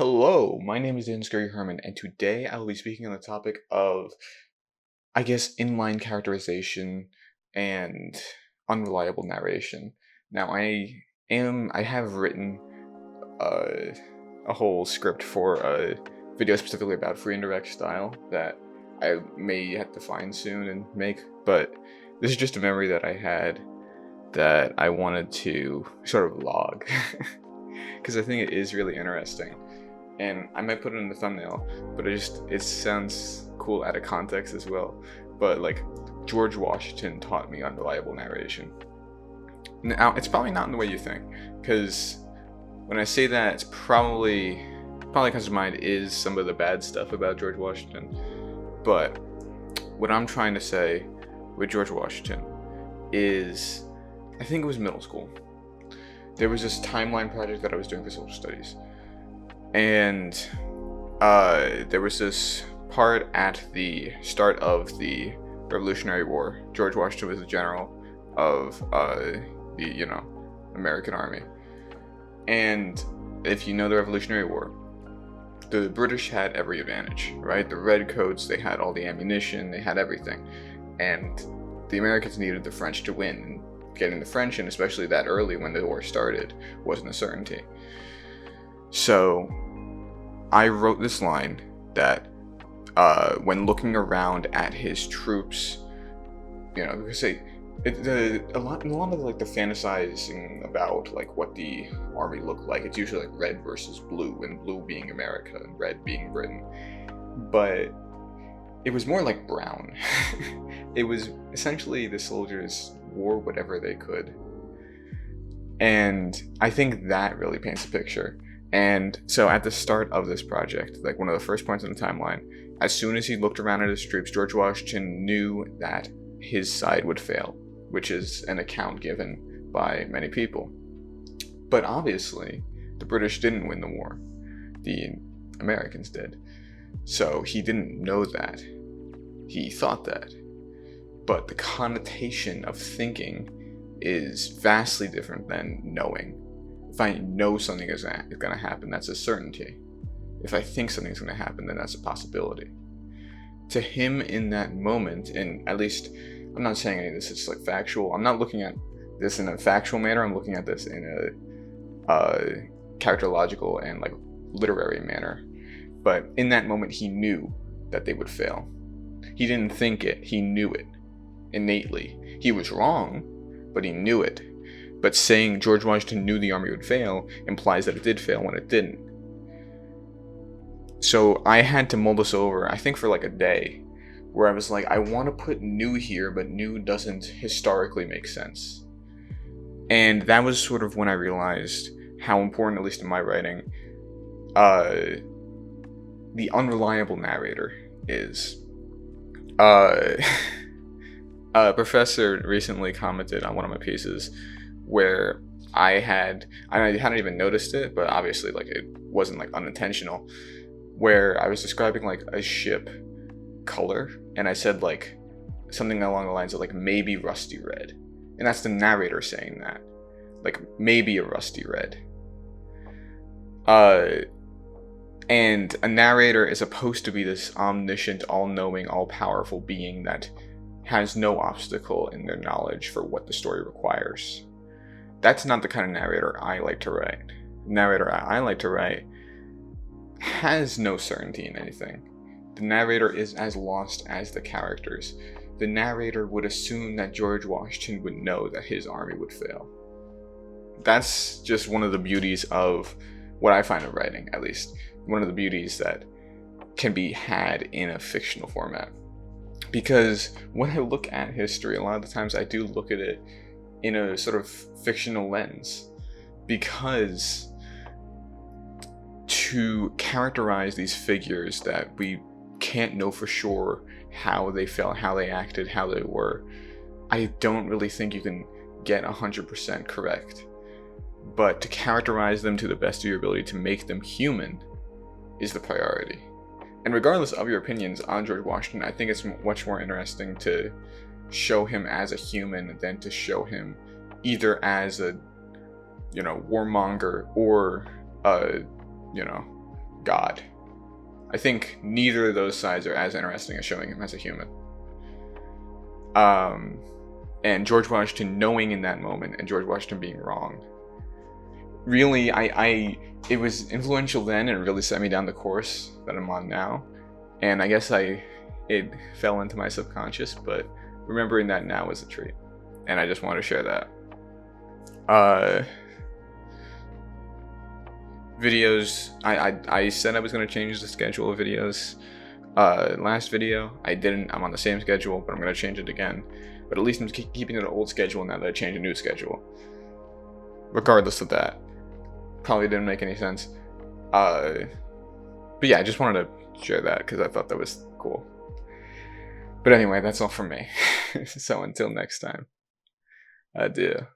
Hello, my name is Scuria-Herman, and today I will be speaking on the topic of, inline characterization and unreliable narration. Now, I have written uh, a whole script for a video specifically about free and direct style that I may have to find soon and make, but this is just a memory that I had that I wanted to sort of log, because I think it is really interesting. And I might put it in the thumbnail, but it sounds cool out of context as well. But like, George Washington taught me unreliable narration. Now, it's probably not in the way you think, because when I say that, it's probably comes to mind is some of the bad stuff about George Washington. But what I'm trying to say with George Washington is, I think it was middle school. There was this timeline project that I was doing for social studies. And there was this part at the start of the Revolutionary War. George Washington was the general of the American Army. And if you know the Revolutionary War, the British had every advantage, right? The redcoats, they had all the ammunition, they had everything. And the Americans needed the French to win. And getting the French, and especially that early when the war started, wasn't a certainty. So I wrote this line that when looking around at his troops, because a lot of like the fantasizing about like what the army looked like, it's usually like red versus blue, and blue being America and red being Britain. But it was more like brown. It was essentially the soldiers wore whatever they could. And I think that really paints a picture. And so at the start of this project, like one of the first points in the timeline, as soon as he looked around at his troops, George Washington knew that his side would fail, which is an account given by many people. But obviously, the British didn't win the war. The Americans did. So he didn't know that. He thought that. But the connotation of thinking is vastly different than knowing. If I know something is going to happen, that's a certainty. If I think something's going to happen, then that's a possibility. To him in that moment, and at least, I'm not saying any of this is like factual. I'm not looking at this in a factual manner. I'm looking at this in a characterological and like literary manner. But in that moment, he knew that they would fail. He didn't think it. He knew it innately. He was wrong, but he knew it. But saying George Washington knew the army would fail implies that it did fail when it didn't. So I had to mull this over, I think for like a day, where I was like, I want to put new here, but new doesn't historically make sense. And that was sort of when I realized how important, at least in my writing, the unreliable narrator is. A professor recently commented on one of my pieces where I hadn't even noticed it, but obviously like it wasn't like unintentional, where I was describing like a ship color, and I said like something along the lines of like maybe rusty red, and that's the narrator saying that, like maybe a rusty red. And a narrator is supposed to be this omniscient, all-knowing, all-powerful being that has no obstacle in their knowledge for what the story requires. That's not the kind of narrator I like to write. The narrator I like to write has no certainty in anything. The narrator is as lost as the characters. The narrator would assume that George Washington would know that his army would fail. That's just one of the beauties of what I find of writing, at least. One of the beauties that can be had in a fictional format. Because when I look at history, a lot of the times I do look at it in a sort of fictional lens, because to characterize these figures that we can't know for sure how they felt, how they acted, how they were, I don't really think you can get 100% correct. But to characterize them to the best of your ability, to make them human, is the priority. And regardless of your opinions on George Washington, I think it's much more interesting to show him as a human than to show him either as a, warmonger or a, God. I think neither of those sides are as interesting as showing him as a human. And George Washington knowing in that moment, and George Washington being wrong. Really, it was influential then, and it really set me down the course that I'm on now. And I guess it fell into my subconscious, but remembering that now is a treat. And I just want to share that. Videos, I said I was going to change the schedule of videos. Last video, I didn't. I'm on the same schedule, but I'm going to change it again. But at least I'm keeping an old schedule now that I changed a new schedule. Regardless of that. Probably didn't make any sense. But yeah, I just wanted to share that because I thought that was cool. But anyway, that's all from me. So until next time. Adieu.